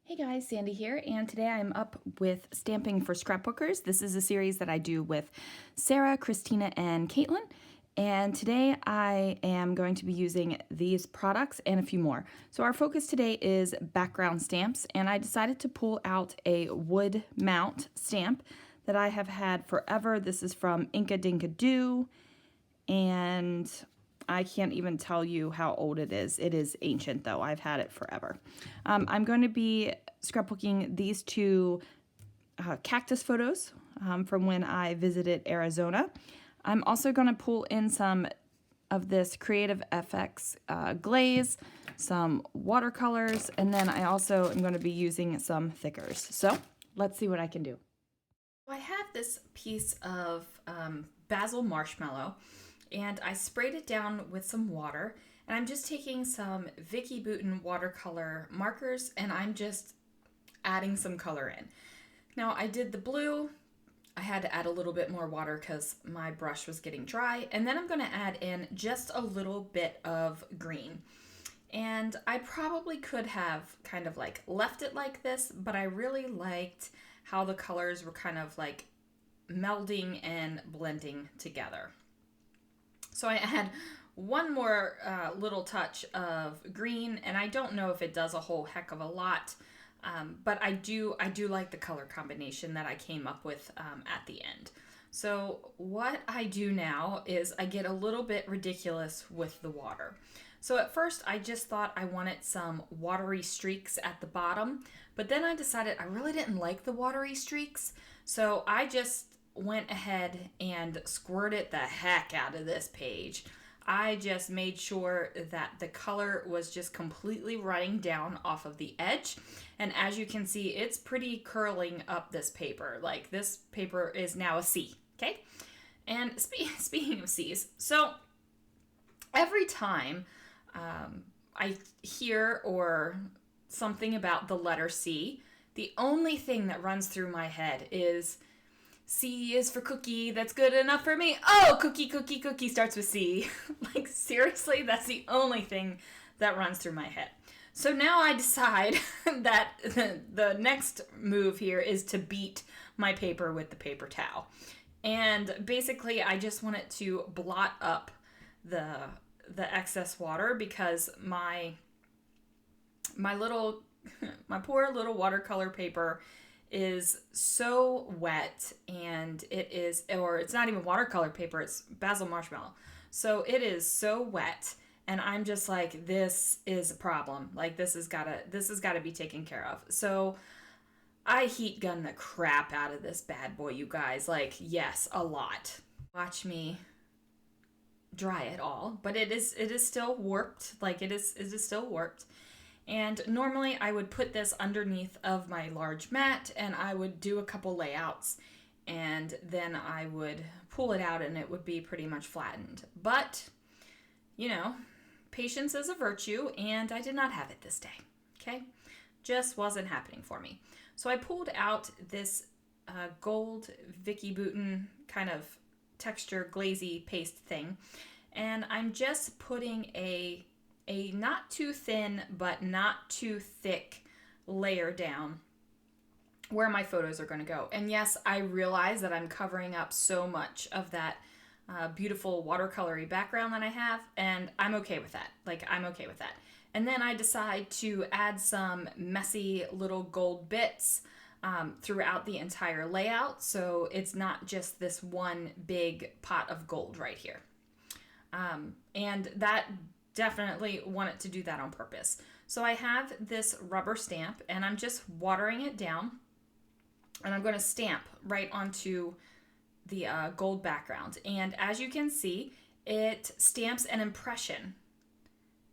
Hey guys, Sandy here, and today I'm up with stamping for Scrapbookers. This is a series that I do with Sarah, Christina, and Caitlin. And today I am going to be using these products and a few more. So our focus today is background stamps, and I decided to pull out a wood mount stamp that I have had forever. This is from Inka Dinka Doo, and I can't even tell you how old it is. It is ancient though. I've had it forever. I'm going to be scrapbooking these two cactus photos from when I visited Arizona. I'm also going to pull in some of this Creative FX glaze, some watercolors, and then I also am going to be using some thickers. So let's see what I can do. I have this piece of basil marshmallow, and I sprayed it down with some water, and I'm just taking some Vicki Boutin watercolor markers and I'm just adding some color in. Now I did the blue. I had to add a little bit more water because my brush was getting dry, and then I'm going to add in just a little bit of green. And I probably could have kind of like left it like this, but I really liked how the colors were kind of like melding and blending together. So I add one more little touch of green, and I don't know if it does a whole heck of a lot, but I do like the color combination that I came up with at the end. So what I do now is I get a little bit ridiculous with the water. So at first I just thought I wanted some watery streaks at the bottom, but then I decided I really didn't like the watery streaks, so I just went ahead and squirted the heck out of this page. I just made sure that the color was just completely running down off of the edge. And as you can see, it's pretty curling up this paper. Like, this paper is now a C, okay? And speaking of C's, so every time I hear or something about the letter C, the only thing that runs through my head is C is for cookie, that's good enough for me. Oh, cookie, cookie, cookie starts with C. Like, seriously, that's the only thing that runs through my head. So now I decide that the next move here is to beat my paper with the paper towel. And basically, I just wanted to blot up the excess water because my poor little watercolor paper is so wet, and it's not even watercolor paper, it's basil marshmallow. So it is so wet, and I'm just like, this is a problem. Like, this has gotta be taken care of. So I heat gun the crap out of this bad boy, you guys. Like, yes, a lot. Watch me dry it all, but it is still warped. Like, it is still warped. And normally I would put this underneath of my large mat, and I would do a couple layouts, and then I would pull it out and it would be pretty much flattened. But, you know, patience is a virtue, and I did not have it this day, okay? Just wasn't happening for me. So I pulled out this gold Vicki Boutin kind of texture glazy paste thing, and I'm just putting a not too thin but not too thick layer down where my photos are going to go. And yes, I realize that I'm covering up so much of that beautiful watercolory background that I have, and I'm okay with that. Like, I'm okay with that. And then I decide to add some messy little gold bits throughout the entire layout, so it's not just this one big pot of gold right here. And that definitely wanted to do that on purpose. So I have this rubber stamp, and I'm just watering it down, and I'm going to stamp right onto the gold background. And as you can see, it stamps an impression,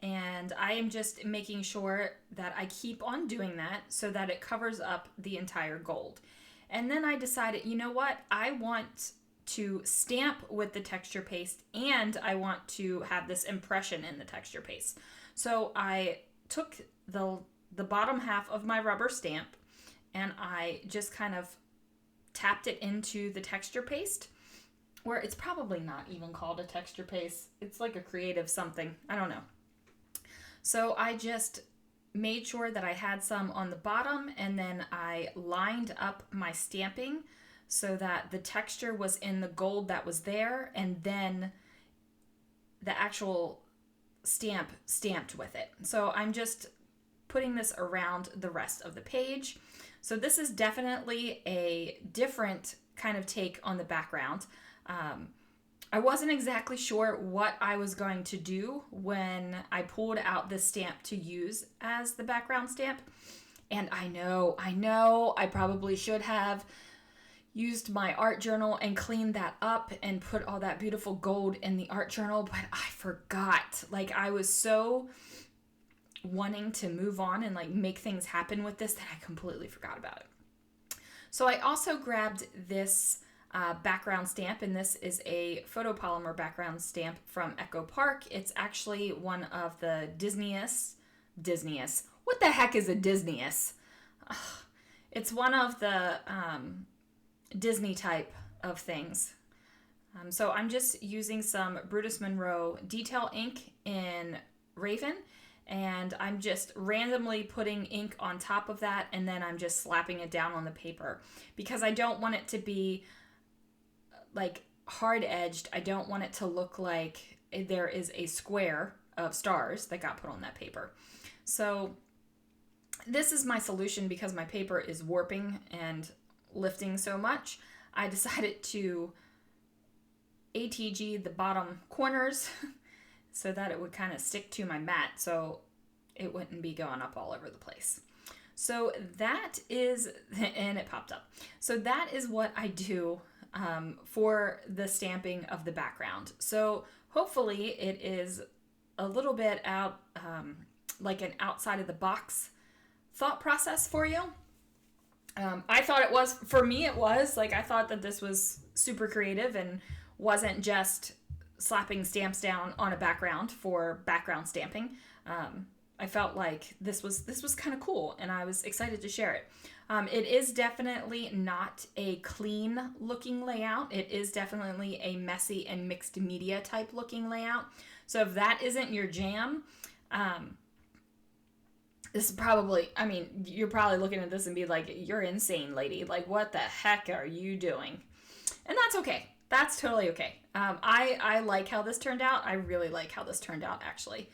and I am just making sure that I keep on doing that so that it covers up the entire gold. And then I decided, you know what, I want to stamp with the texture paste, and I want to have this impression in the texture paste. So I took the bottom half of my rubber stamp, and I just kind of tapped it into the texture paste, where it's probably not even called a texture paste. It's like a creative something. I don't know. So I just made sure that I had some on the bottom, and then I lined up my stamping so that the texture was in the gold that was there, and then the actual stamp stamped with it. So I'm just putting this around the rest of the page. So this is definitely a different kind of take on the background. I wasn't exactly sure what I was going to do when I pulled out this stamp to use as the background stamp. And I know, I probably should have used my art journal and cleaned that up and put all that beautiful gold in the art journal, but I forgot. Like, I was so wanting to move on and like make things happen with this that I completely forgot about it. So I also grabbed this background stamp, and this is a photopolymer background stamp from Echo Park. It's actually one of the Disneyest. What the heck is a Disneyest? It's one of the Disney type of things. So I'm just using some Brutus Monroe detail ink in Raven, and I'm just randomly putting ink on top of that, and then I'm just slapping it down on the paper because I don't want it to be like hard edged. I don't want it to look like there is a square of stars that got put on that paper. So this is my solution because my paper is warping and lifting so much. I decided to ATG the bottom corners so that it would kind of stick to my mat so it wouldn't be going up all over the place. So that is, and it popped up. So that is what I do for the stamping of the background. So hopefully it is a little bit out, like an outside of the box thought process for you. I thought it was, for me it was, like I thought that this was super creative and wasn't just slapping stamps down on a background for background stamping. I felt like this was kind of cool, and I was excited to share it. It is definitely not a clean looking layout. It is definitely a messy and mixed media type looking layout. So if that isn't your jam, this is probably, I mean, you're probably looking at this and be like, you're insane, lady. Like, what the heck are you doing? And that's okay. That's totally okay. I like how this turned out. I really like how this turned out, actually.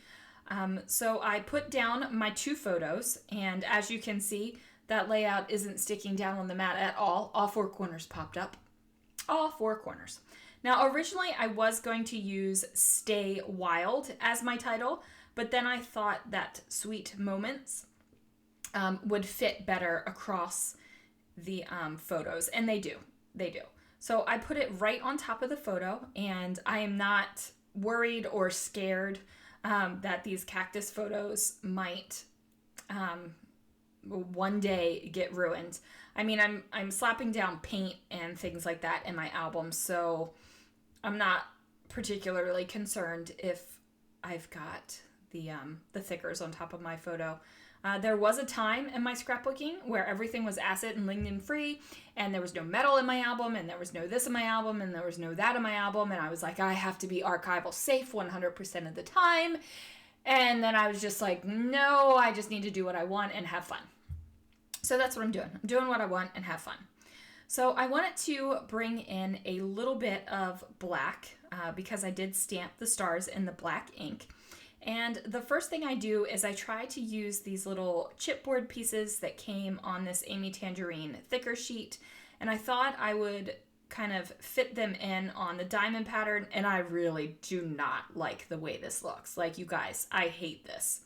So I put down my 2 photos, and as you can see, that layout isn't sticking down on the mat at all. All 4 corners popped up. All 4 corners. Now, originally, I was going to use Stay Wild as my title, but then I thought that Sweet Moments would fit better across the photos, and they do. They do. So I put it right on top of the photo, and I am not worried or scared that these cactus photos might one day get ruined. I mean, I'm slapping down paint and things like that in my album, so I'm not particularly concerned if I've got the thickers on top of my photo. There was a time in my scrapbooking where everything was acid and lignin free, and there was no metal in my album, and there was no this in my album, and there was no that in my album, and I was like, I have to be archival safe 100% of the time. And then I was just like, no, I just need to do what I want and have fun. So that's what I'm doing. I'm doing what I want and have fun. So I wanted to bring in a little bit of black because I did stamp the stars in the black ink. And the first thing I do is I try to use these little chipboard pieces that came on this Amy Tangerine thicker sheet. And I thought I would kind of fit them in on the diamond pattern, and I really do not like the way this looks. Like, you guys, I hate this.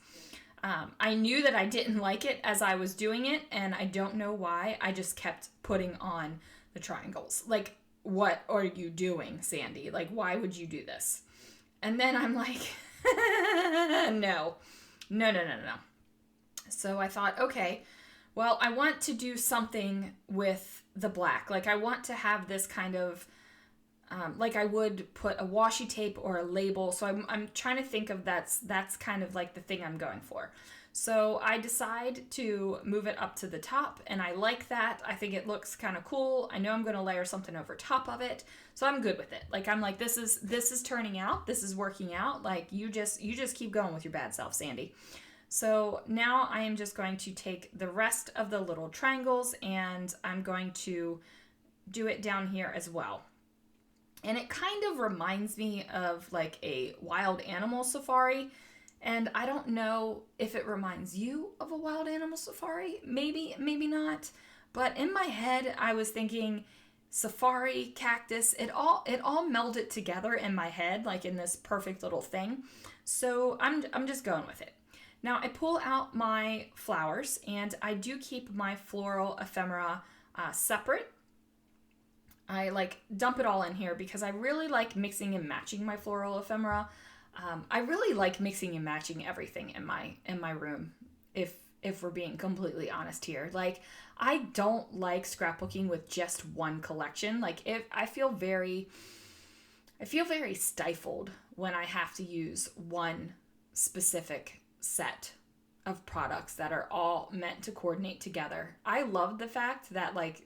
I knew that I didn't like it as I was doing it, and I don't know why. I just kept putting on the triangles. Like, what are you doing, Sandy? Like, why would you do this? And then I'm like, no. So I thought, okay, well, I want to do something with the black. Like, I want to have this kind of, like I would put a washi tape or a label. So I'm trying to think of that's kind of like the thing I'm going for. So I decide to move it up to the top, and I like that. I think it looks kind of cool. I know I'm going to layer something over top of it, so I'm good with it. Like, I'm like, this is turning out. This is working out. Like, you just keep going with your bad self, Sandy. So now I am just going to take the rest of the little triangles and I'm going to do it down here as well. And it kind of reminds me of like a wild animal safari. And I don't know if it reminds you of a wild animal safari. Maybe, maybe not. But in my head, I was thinking safari, cactus, it all melded together in my head, like in this perfect little thing. So I'm just going with it. Now I pull out my flowers and I do keep my floral ephemera separate. I like dump it all in here because I really like mixing and matching my floral ephemera. I really like mixing and matching everything in my room. If we're being completely honest here, like I don't like scrapbooking with just one collection. Like if I feel very stifled when I have to use one specific set of products that are all meant to coordinate together. I love the fact that like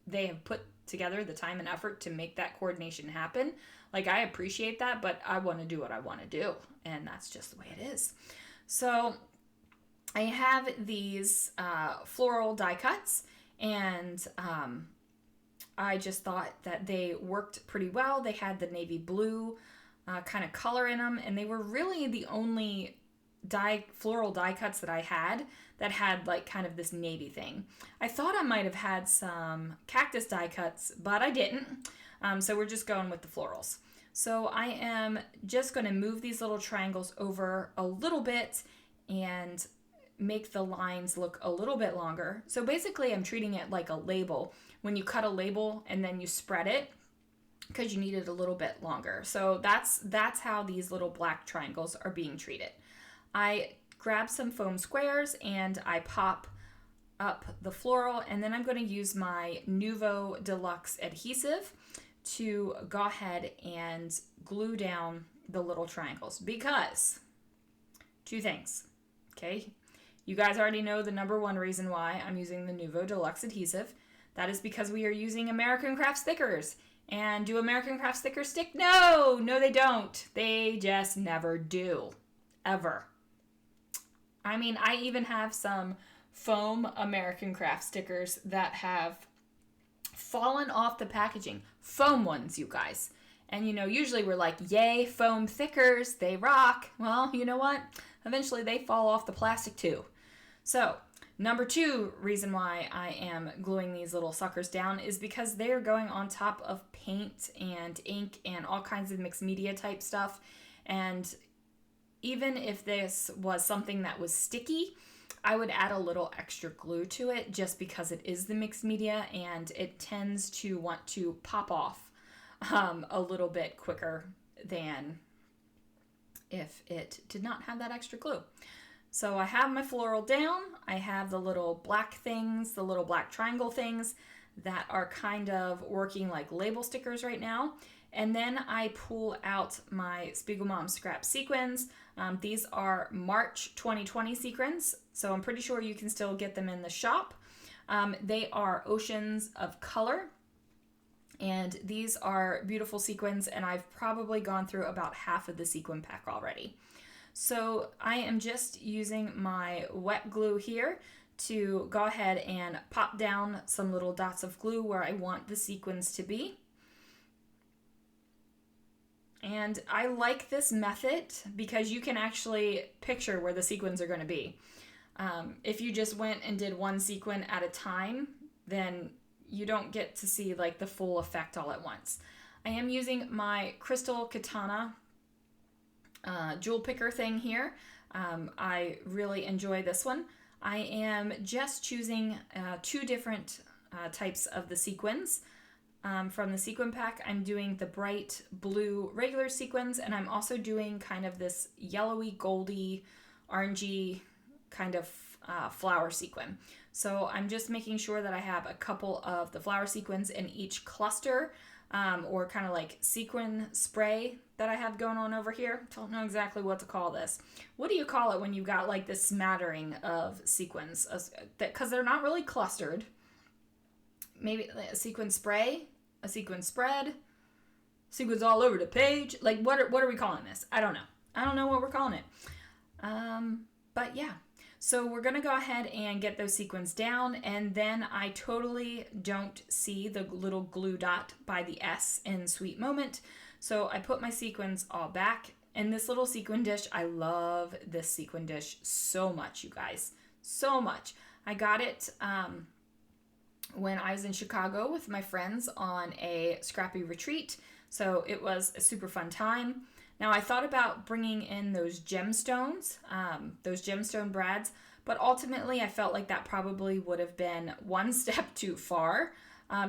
they have put together the time and effort to make that coordination happen. Like I appreciate that, but I want to do what I want to do, and that's just the way it is. So I have these floral die cuts, and I just thought that they worked pretty well. They had the navy blue kind of color in them, and they were really the only floral die cuts that I had that had like kind of this navy thing. I thought I might have had some cactus die cuts, but I didn't. So we're just going with the florals. So I am just going to move these little triangles over a little bit and make the lines look a little bit longer. So basically I'm treating it like a label. When you cut a label and then you spread it, because you need it a little bit longer. So that's how these little black triangles are being treated. I grab some foam squares and I pop up the floral, and then I'm going to use my Nouveau Deluxe adhesive to go ahead and glue down the little triangles, because two things, okay? You guys already know the number one reason why I'm using the Nouveau Deluxe adhesive. That is because we are using American Craft stickers. And do American Craft stickers stick? No, they don't. They just never do. Ever. I mean, I even have some foam American Craft stickers that have fallen off the packaging. Foam ones, you guys. And usually we're like, yay, foam thickers, they rock. Well, you know what? Eventually they fall off the plastic too. So, number two reason why I am gluing these little suckers down is because they're going on top of paint and ink and all kinds of mixed media type stuff. And even if this was something that was sticky, I would add a little extra glue to it just because it is the mixed media and it tends to want to pop off a little bit quicker than if it did not have that extra glue. So I have my floral down. I have the little black things, the little black triangle things that are kind of working like label stickers right now. And then I pull out my Spiegelmom scrap sequins. These are March 2020 sequins, so I'm pretty sure you can still get them in the shop. They are Oceans of Color, and these are beautiful sequins, and I've probably gone through about half of the sequin pack already. So I am just using my wet glue here to go ahead and pop down some little dots of glue where I want the sequins to be. And I like this method because you can actually picture where the sequins are going to be. If you just went and did one sequin at a time, then you don't get to see like the full effect all at once. I am using my Crystal Katana jewel picker thing here. I really enjoy this one. I am just choosing two different types of the sequins. From the sequin pack, I'm doing the bright blue regular sequins, and I'm also doing kind of this yellowy, goldy, orangey kind of flower sequin. So I'm just making sure that I have a couple of the flower sequins in each cluster, or kind of like sequin spray that I have going on over here. Don't know exactly what to call this. What do you call it when you've got like this smattering of sequins? Because they're not really clustered. Maybe a sequin spray, a sequin spread, sequins all over the page. Like what are we calling this? I don't know what we're calling it. But yeah, So we're gonna go ahead and get those sequins down, and then I totally don't see the little glue dot by the S in Sweet Moment. So I put my sequins all back. And this little sequin dish, I love this sequin dish so much, you guys, so much. I got it when I was in Chicago with my friends on a scrappy retreat. So it was a super fun time. Now I thought about bringing in those gemstones, those gemstone brads, but ultimately I felt like that probably would have been one step too far.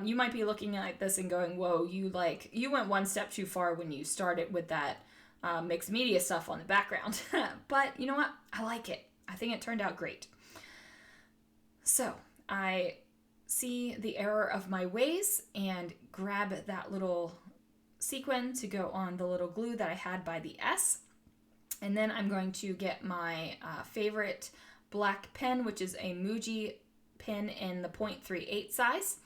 You might be looking at this and going, whoa, you went one step too far when you started with that mixed media stuff on the background. But you know what? I like it. I think it turned out great. So I see the error of my ways and grab that little sequin to go on the little glue that I had by the S. And then I'm going to get my favorite black pen, which is a Muji pen in the 0.38 size.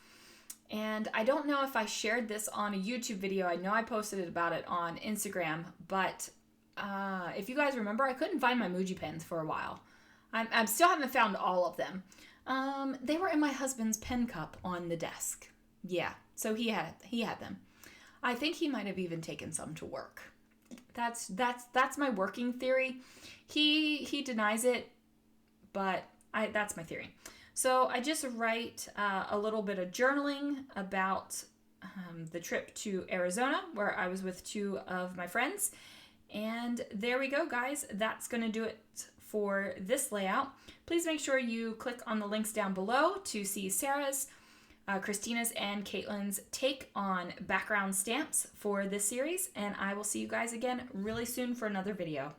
And I don't know if I shared this on a YouTube video. I know I posted about it on Instagram, but if you guys remember, I couldn't find my Muji pens for a while. I still haven't found all of them. They were in my husband's pen cup on the desk. Yeah, so he had them. I think he might have even taken some to work. That's my working theory. He denies it, but that's my theory. So I just write a little bit of journaling about the trip to Arizona, where I was with two of my friends. And there we go, guys. That's going to do it for this layout. Please make sure you click on the links down below to see Sarah's, Christina's, and Caitlin's take on background stamps for this series. And I will see you guys again really soon for another video.